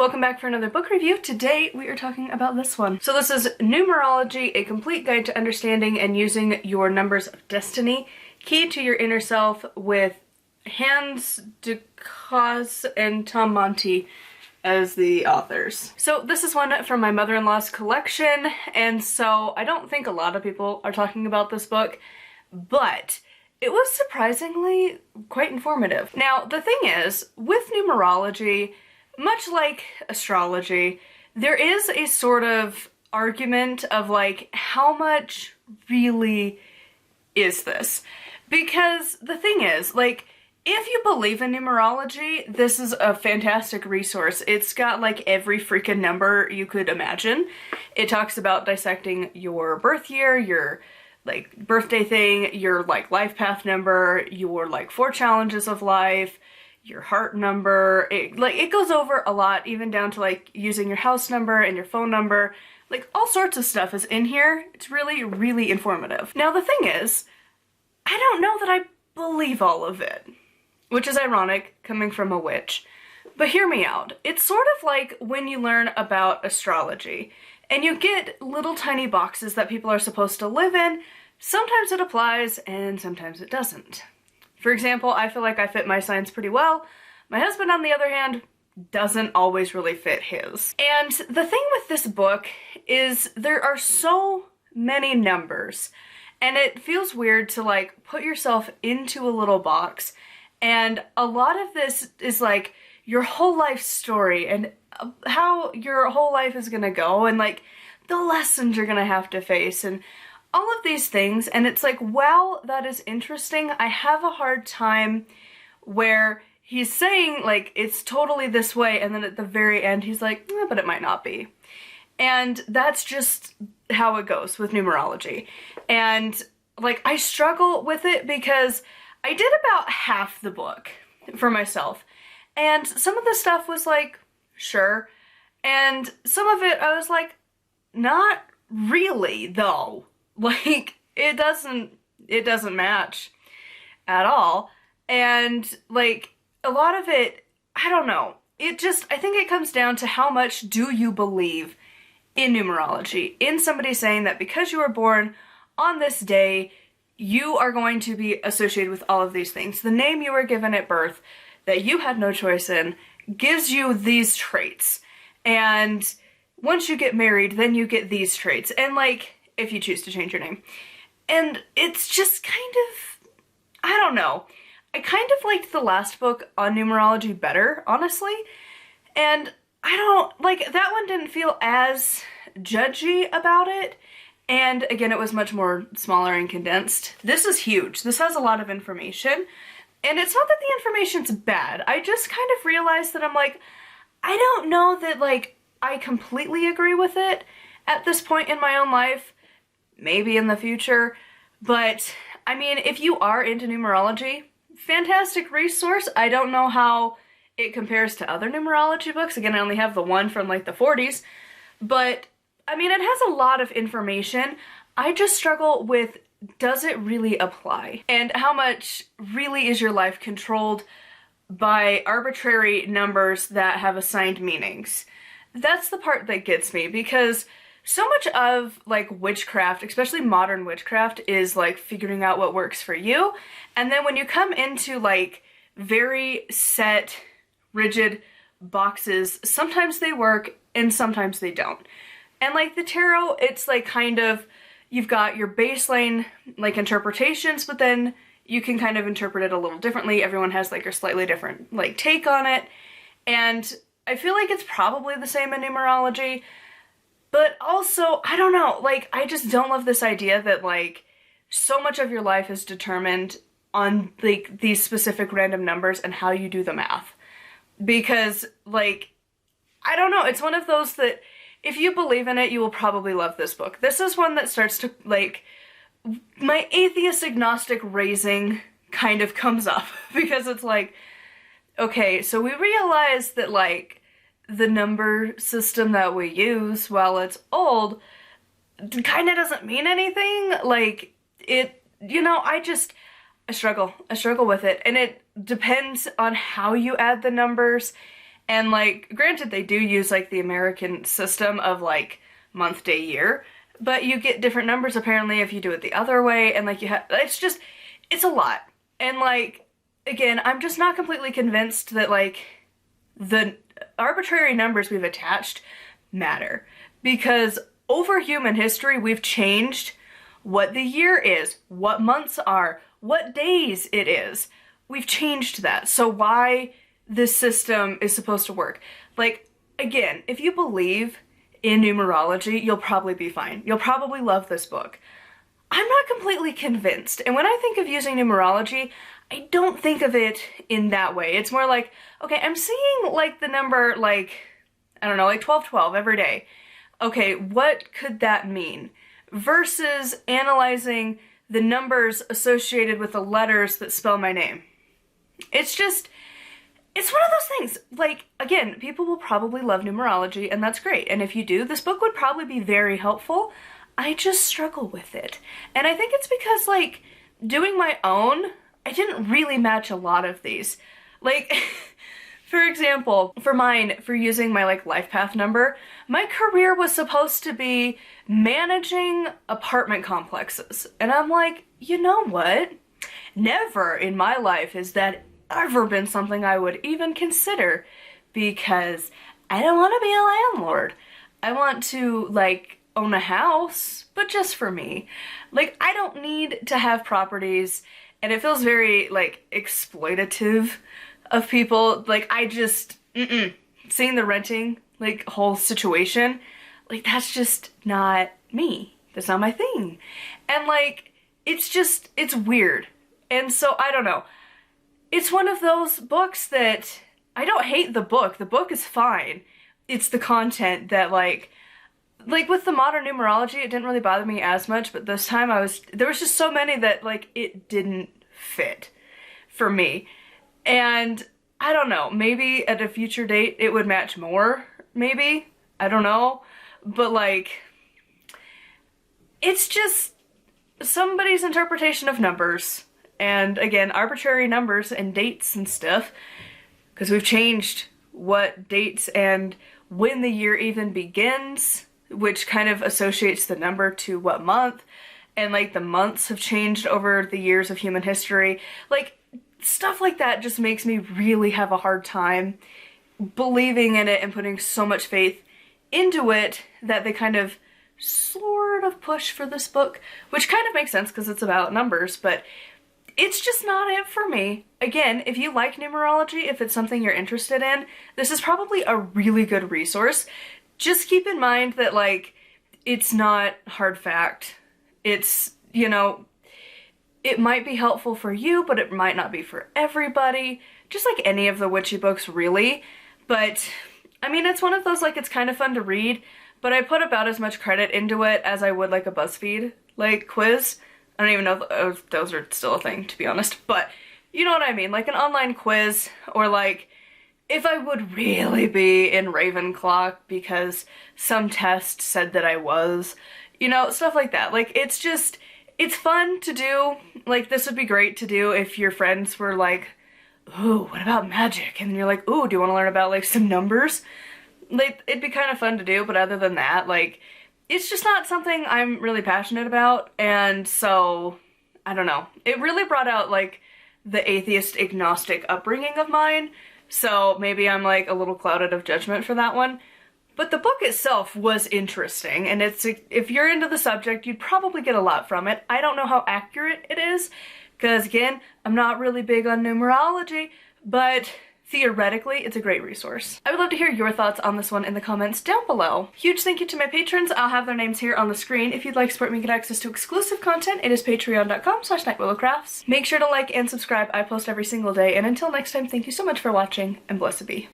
welcome back for another book review. Today we are talking about this one. So this is Numerology, a complete guide to understanding and using your numbers of destiny, key to your inner self, with Hans Decoz and Tom Monty as the authors. So this is one from my mother-in-law's collection, and so I don't think a lot of people are talking about this book, but it was surprisingly quite informative. Now, the thing is, with numerology, much like astrology, there is a sort of argument of like, how much really is this? Because the thing is, like, if you believe in numerology, this is a fantastic resource. It's got like every freaking number you could imagine. It talks about dissecting your birth year, your like birthday thing, your like life path number, your like 4 challenges of life, your heart number. It goes over a lot, even down to like using your house number and your phone number. Like all sorts of stuff is in here. It's really, really informative. Now the thing is, I don't know that I believe all of it, which is ironic coming from a witch. But hear me out. It's sort of like when you learn about astrology and you get little tiny boxes that people are supposed to live in. Sometimes it applies and sometimes it doesn't. For example, I feel like I fit my signs pretty well. My husband, on the other hand, doesn't always really fit his. And the thing with this book is there are so many numbers, and it feels weird to like put yourself into a little box. And a lot of this is like your whole life story and how your whole life is gonna go and like the lessons you're gonna have to face and all of these things. And it's like, wow, that is interesting. I have a hard time where he's saying like it's totally this way, and then at the very end he's like, but it might not be. And that's just how it goes with numerology. And like I struggle with it because I did about half the book for myself, and some of the stuff was like, sure, and some of it I was like, not really though. Like, it doesn't match at all. And like a lot of it, I don't know. I think it comes down to how much do you believe in numerology, in somebody saying that because you were born on this day, you are going to be associated with all of these things. The name you were given at birth that you had no choice in gives you these traits. And once you get married, then you get these traits. And like, if you choose to change your name. And it's just kind of, I don't know. I kind of liked the last book on numerology better, honestly. And I don't, like, that one didn't feel as judgy about it. And again, it was much more smaller and condensed. This is huge. This has a lot of information. And it's not that the information's bad. I just kind of realized that I'm like, I don't know that, like, I completely agree with it at this point in my own life. Maybe in the future. But, I mean, if you are into numerology, fantastic resource. I don't know how it compares to other numerology books. Again, I only have the one from, like, the 40s. But, I mean, it has a lot of information. I just struggle with, does it really apply? And how much really is your life controlled by arbitrary numbers that have assigned meanings? That's the part that gets me, because so much of like witchcraft, especially modern witchcraft, is like figuring out what works for you. And then when you come into like very set, rigid boxes, sometimes they work and sometimes they don't. And like the tarot, it's like kind of, you've got your baseline like interpretations, but then you can kind of interpret it a little differently. Everyone has like a slightly different like take on it. And I feel like it's probably the same in numerology. But also, I don't know, like, I just don't love this idea that, like, so much of your life is determined on, like, these specific random numbers and how you do the math. Because, like, I don't know, it's one of those that, if you believe in it, you will probably love this book. This is one that starts to, like, my atheist agnostic raising kind of comes up. Because it's like, okay, so we realize that, like, the number system that we use, while it's old, kind of doesn't mean anything. Like, it, you know, I struggle with it. And it depends on how you add the numbers And like, granted, they do use like the American system of like month, day, year, but you get different numbers apparently if you do it the other way, and like you have, it's a lot. And like, again, I'm just not completely convinced that like the arbitrary numbers we've attached matter, because over human history we've changed what the year is, what months are, what days it is. We've changed that. So why this system is supposed to work? Like, again, if you believe in numerology, you'll probably be fine. You'll probably love this book. I'm not completely convinced. And when I think of using numerology, I don't think of it in that way. It's more like, okay, I'm seeing like the number like, I don't know, like 1212 every day. Okay, what could that mean? Versus analyzing the numbers associated with the letters that spell my name. It's one of those things. Like, again, people will probably love numerology, and that's great. And if you do, this book would probably be very helpful. I just struggle with it. And I think it's because, like, doing my own, I didn't really match a lot of these. Like, for example, for using my, like, life path number, my career was supposed to be managing apartment complexes. And I'm like, you know what? Never in my life has that ever been something I would even consider, because I don't want to be a landlord. I want to, like, own a house, but just for me. Like, I don't need to have properties, and it feels very, like, exploitative of people. Like, I just, seeing the renting, like, whole situation, like, that's just not me. That's not my thing. And, like, it's weird. And so, I don't know. It's one of those books that, I don't hate the book. The book is fine. It's the content that, like with the modern numerology, it didn't really bother me as much, but this time there was just so many that, like, it didn't fit for me. And I don't know, maybe at a future date it would match more, maybe? I don't know. But, like, it's just somebody's interpretation of numbers. And again, arbitrary numbers and dates and stuff, because we've changed what dates and when the year even begins, which kind of associates the number to what month, and like the months have changed over the years of human history. Like, stuff like that just makes me really have a hard time believing in it and putting so much faith into it that they kind of sort of push for this book, which kind of makes sense because it's about numbers, but it's just not it for me. Again, if you like numerology, if it's something you're interested in, this is probably a really good resource. Just keep in mind that, like, it's not hard fact. It's, you know, it might be helpful for you, but it might not be for everybody. Just like any of the witchy books, really. But, I mean, it's one of those, like, it's kind of fun to read, but I put about as much credit into it as I would, like, a BuzzFeed, like, quiz. I don't even know if those are still a thing, to be honest, but you know what I mean, like an online quiz, or like if I would really be in Ravenclaw because some test said that I was, you know, stuff like that. Like, it's just, it's fun to do. Like, this would be great to do if your friends were like, ooh, what about magic? And you're like, ooh, do you want to learn about, like, some numbers? Like, it'd be kind of fun to do, but other than that, like, it's just not something I'm really passionate about, and so, I don't know. It really brought out, like, the atheist agnostic upbringing of mine, so maybe I'm, like, a little clouded of judgment for that one. But the book itself was interesting, and if you're into the subject, you'd probably get a lot from it. I don't know how accurate it is, because, again, I'm not really big on numerology, but theoretically, it's a great resource. I would love to hear your thoughts on this one in the comments down below. Huge thank you to my patrons. I'll have their names here on the screen. If you'd like to support me and get access to exclusive content, it is patreon.com/nightwillowcrafts. Make sure to like and subscribe. I post every single day. And until next time, thank you so much for watching, and blessed be.